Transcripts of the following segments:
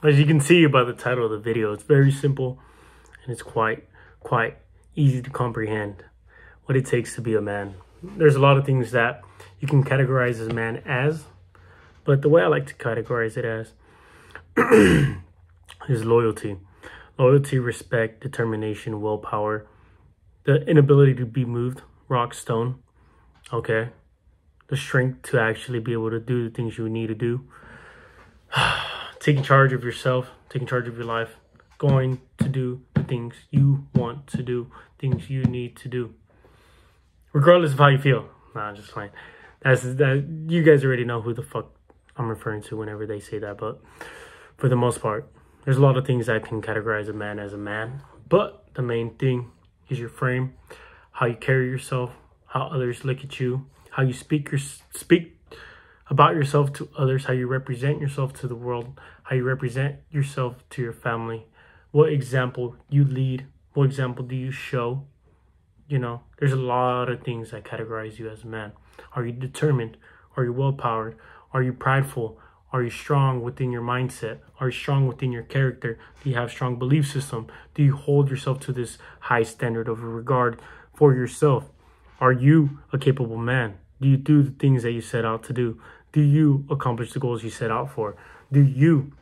As you can see by the title of the video, it's very simple and it's quite easy to comprehend what it takes to be a man. There's a lot of things that you can categorize as a man as, but the way I like to categorize it as is loyalty. Loyalty, respect, determination, willpower, the inability to be moved, rock stone, okay? The strength to actually be able to do the things you need to do. Taking charge of yourself, taking charge of your life, going to do the things you want to do, things you need to do, regardless of how you feel. Nah, I'm just playing. You guys already know who the fuck I'm referring to whenever they say that, but for the most part, there's a lot of things that can categorize a man as a man, but the main thing is your frame, how you carry yourself, how others look at you, how you speak about yourself to others, how you represent yourself to the world, how you represent yourself to your family, what example you lead, what example do you show. You know, there's a lot of things that categorize you as a man. Are you determined? Are you well-powered? Are you prideful? Are you strong within your mindset? Are you strong within your character? Do you have strong belief system? Do you hold yourself to this high standard of regard for yourself? Are you a capable man? Do you do the things that you set out to do? Do you accomplish the goals you set out for? Do you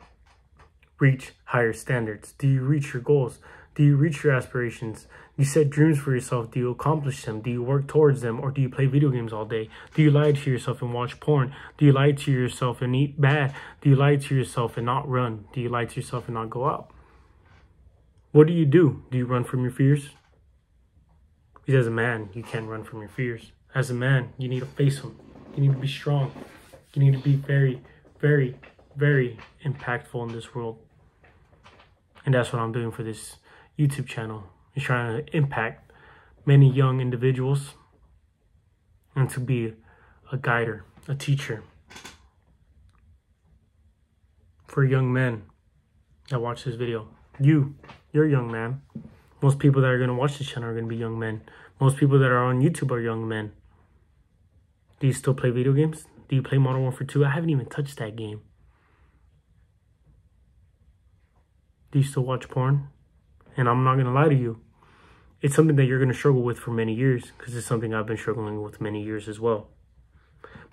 reach higher standards? Do you reach your goals? Do you reach your aspirations? You set dreams for yourself. Do you accomplish them? Do you work towards them? Or do you play video games all day? Do you lie to yourself and watch porn? Do you lie to yourself and eat bad? Do you lie to yourself and not run? Do you lie to yourself and not go out? What do? Do you run from your fears? Because as a man, you can't run from your fears. As a man, you need to face them. You need to be strong. You need to be very, very, very impactful in this world. And that's what I'm doing for this YouTube channel. Is trying to impact many young individuals and to be a guider, a teacher for young men that watch this video. You're a young man. Most people that are going to watch this channel are going to be young men. Most people that are on YouTube are young men. Do you still play video games? Do you play Modern Warfare 2? I haven't even touched that game. Do you still watch porn? And I'm not going to lie to you. It's something that you're going to struggle with for many years, because it's something I've been struggling with many years as well.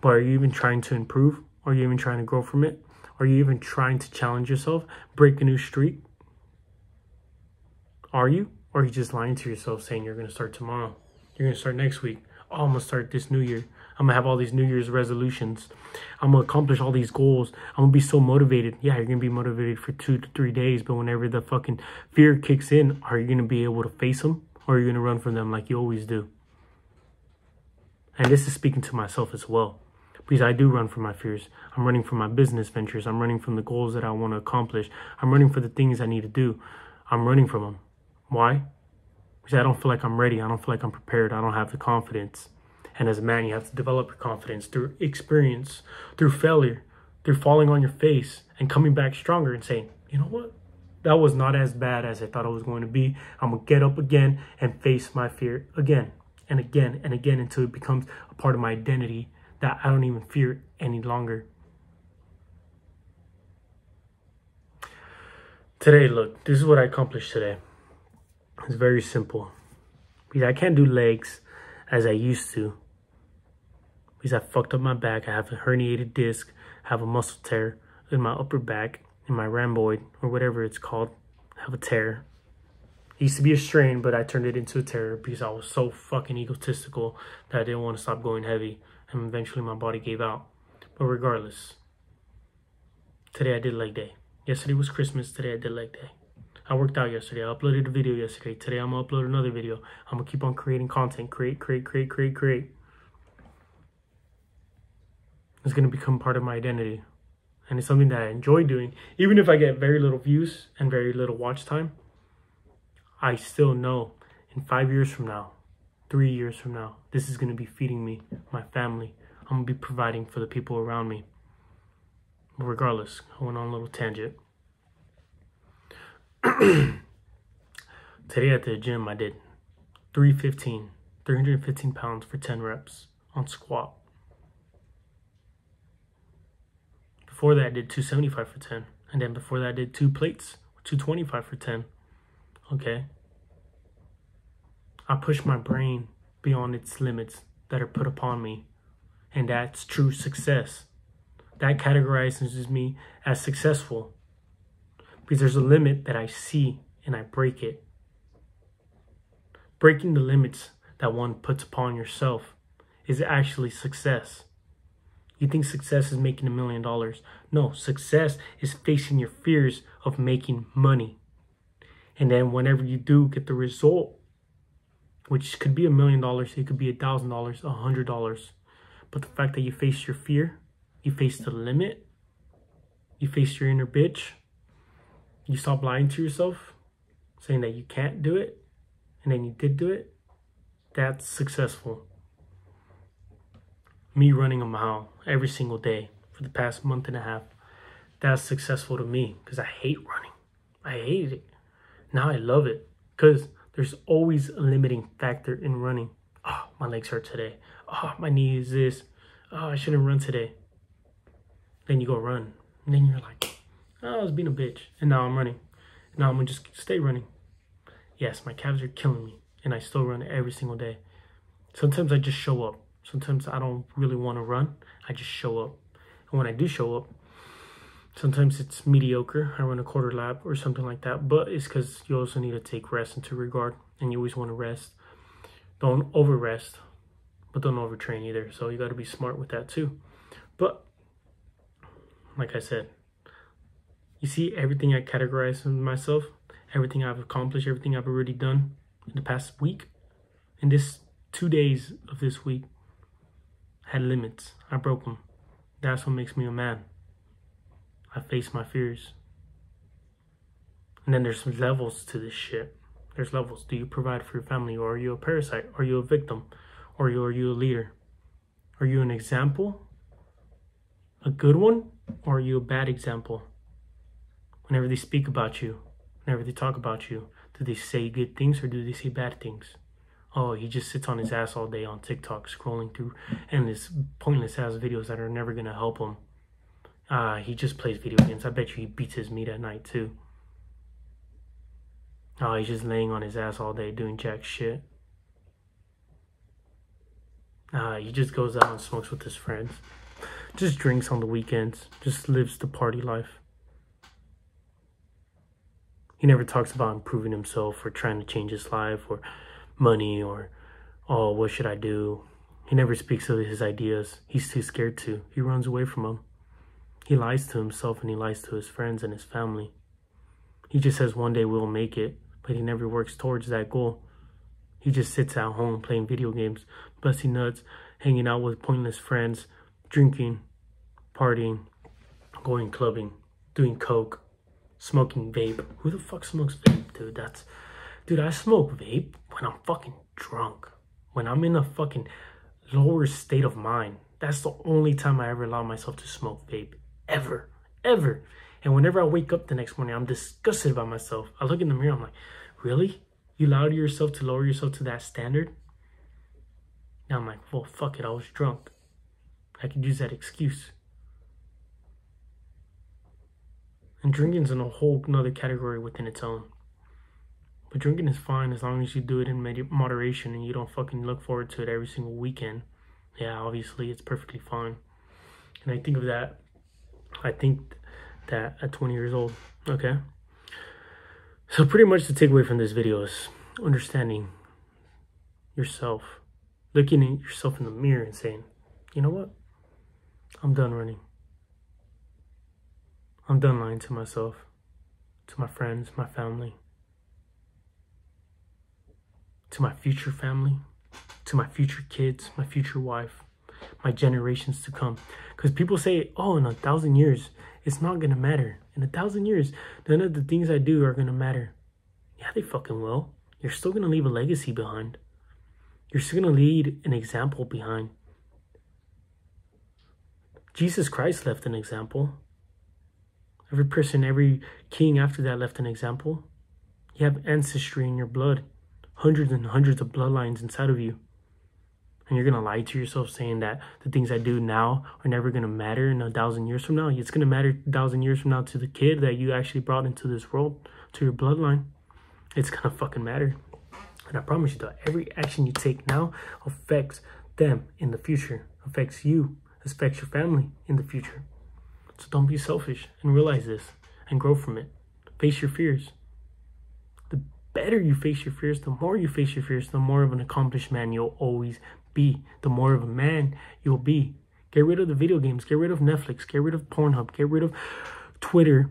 But are you even trying to improve? Are you even trying to grow from it? Are you even trying to challenge yourself? Break a new streak? Are you? Or are you just lying to yourself saying you're going to start tomorrow? You're going to start next week. Oh, I'm going to start this new year. I'm going to have all these New Year's resolutions. I'm going to accomplish all these goals. I'm going to be so motivated. Yeah, you're going to be motivated for 2 to 3 days. But whenever the fucking fear kicks in, are you going to be able to face them? Or are you going to run from them like you always do? And this is speaking to myself as well. Because I do run from my fears. I'm running from my business ventures. I'm running from the goals that I want to accomplish. I'm running for the things I need to do. I'm running from them. Why? Because I don't feel like I'm ready. I don't feel like I'm prepared. I don't have the confidence. And as a man, you have to develop your confidence through experience, through failure, through falling on your face and coming back stronger and saying, you know what? That was not as bad as I thought it was going to be. I'm going to get up again and face my fear again and again and again until it becomes a part of my identity that I don't even fear it any longer. Today, look, this is what I accomplished today. It's very simple. Because I can't do legs as I used to. Because I fucked up my back. I have a herniated disc. I have a muscle tear in my upper back, in my rhomboid, or whatever it's called. I have a tear. It used to be a strain, but I turned it into a tear because I was so fucking egotistical that I didn't want to stop going heavy. And eventually my body gave out. But regardless, today I did leg day. Yesterday was Christmas. Today I did leg day. I worked out yesterday. I uploaded a video yesterday. Today I'm going to upload another video. I'm going to keep on creating content. Create. It's going to become part of my identity. And it's something that I enjoy doing. Even if I get very little views and very little watch time, I still know in 5 years from now, 3 years from now, this is going to be feeding me, my family. I'm going to be providing for the people around me. But regardless, I went on a little tangent. Today at the gym, I did 315 pounds for 10 reps on squat. Before that, I did 275 for 10. And then before that, I did 2 plates, 225 for 10. Okay. I push my brain beyond its limits that are put upon me. And that's true success. That categorizes me as successful. Because there's a limit that I see and I break it. Breaking the limits that one puts upon yourself is actually success. You think success is making $1 million. No, success is facing your fears of making money. And then whenever you do get the result, which could be $1 million, it could be $1,000, $100. But the fact that you face your fear, you face the limit, you face your inner bitch, you stop lying to yourself, saying that you can't do it, and then you did do it, that's successful. Me running a mile every single day for the past month and a half, that's successful to me because I hate running. I hate it. Now I love it because there's always a limiting factor in running. Oh, my legs hurt today. Oh, my knee is this. Oh, I shouldn't run today. Then you go run. And then you're like, oh, I was being a bitch. And now I'm running. And now I'm going to just stay running. Yes, my calves are killing me. And I still run every single day. Sometimes I just show up. Sometimes I don't really want to run. I just show up. And when I do show up, sometimes it's mediocre. I run a quarter lap or something like that. But it's because you also need to take rest into regard. And you always want to rest. Don't over-rest. But don't overtrain either. So you got to be smart with that too. But like I said, you see everything I categorize in myself. Everything I've accomplished. Everything I've already done in the past week. In this 2 days of this week. Had limits. I broke them. That's what makes me a man. I face my fears. And then there's some levels to this shit. There's levels. Do you provide for your family? Or are you a parasite? Are you a victim? Or are you a leader? Are you an example? A good one? Or are you a bad example? Whenever they speak about you, whenever they talk about you, do they say good things or do they say bad things? Oh, he just sits on his ass all day on TikTok, scrolling through endless, pointless ass videos that are never going to help him. He just plays video games. I bet you he beats his meat at night too. Oh, he's just laying on his ass all day doing jack shit. He just goes out and smokes with his friends. Just drinks on the weekends. Just lives the party life. He never talks about improving himself or trying to change his life or money or, oh, what should I do? He never speaks of his ideas. He's too scared to. He runs away from them. He lies to himself and he lies to his friends and his family. He just says one day we'll make it, but he never works towards that goal. He just sits at home playing video games, busting nuts, hanging out with pointless friends, drinking, partying, going clubbing, doing coke, smoking vape. Who the fuck smokes vape, dude? Dude, I smoke vape when I'm fucking drunk. When I'm in a fucking lower state of mind. That's the only time I ever allow myself to smoke vape. Ever. Ever. And whenever I wake up the next morning, I'm disgusted by myself. I look in the mirror, I'm like, really? You allowed yourself to lower yourself to that standard? Now I'm like, well, fuck it, I was drunk. I could use that excuse. And drinking's in a whole nother category within its own. But drinking is fine as long as you do it in moderation and you don't fucking look forward to it every single weekend. Yeah, obviously it's perfectly fine. And I think of that, I think that at 20 years old, okay? So pretty much the takeaway from this video is understanding yourself. Looking at yourself in the mirror and saying, you know what? I'm done running. I'm done lying to myself, to my friends, my family, to my future family, to my future kids, my future wife, my generations to come. Because people say, oh, in 1,000 years, it's not going to matter. In 1,000 years, none of the things I do are going to matter. Yeah, they fucking will. You're still going to leave a legacy behind. You're still going to lead an example behind. Jesus Christ left an example. Every person, every king after that left an example. You have ancestry in your blood. Hundreds and hundreds of bloodlines inside of you. And you're going to lie to yourself saying that the things I do now are never going to matter in 1,000 years from now. It's going to matter 1,000 years from now to the kid that you actually brought into this world, to your bloodline. It's going to fucking matter. And I promise you that every action you take now affects them in the future, affects you, affects your family in the future. So don't be selfish and realize this and grow from it. Face your fears. The better you face your fears, the more you face your fears, the more of an accomplished man you'll always be. The more of a man you'll be. Get rid of the video games. Get rid of Netflix. Get rid of Pornhub. Get rid of Twitter,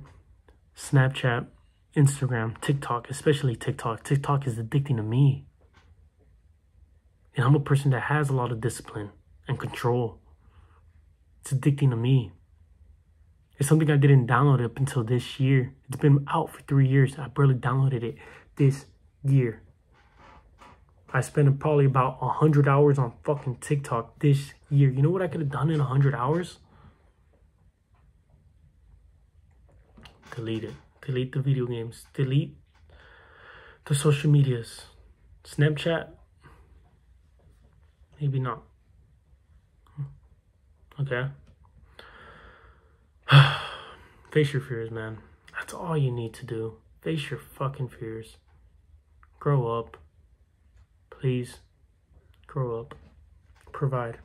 Snapchat, Instagram, TikTok, especially TikTok. TikTok is addicting to me. And I'm a person that has a lot of discipline and control. It's addicting to me. It's something I didn't download up until this year. It's been out for 3 years. I barely downloaded it this year. I spent probably about 100 hours on fucking TikTok this year. You know what I could have done in 100 hours? Delete it. Delete the video games. Delete the social medias. Snapchat? Maybe not. Okay? Face your fears, man. That's all you need to do. Face your fucking fears. Grow up. Please. Grow up. Provide.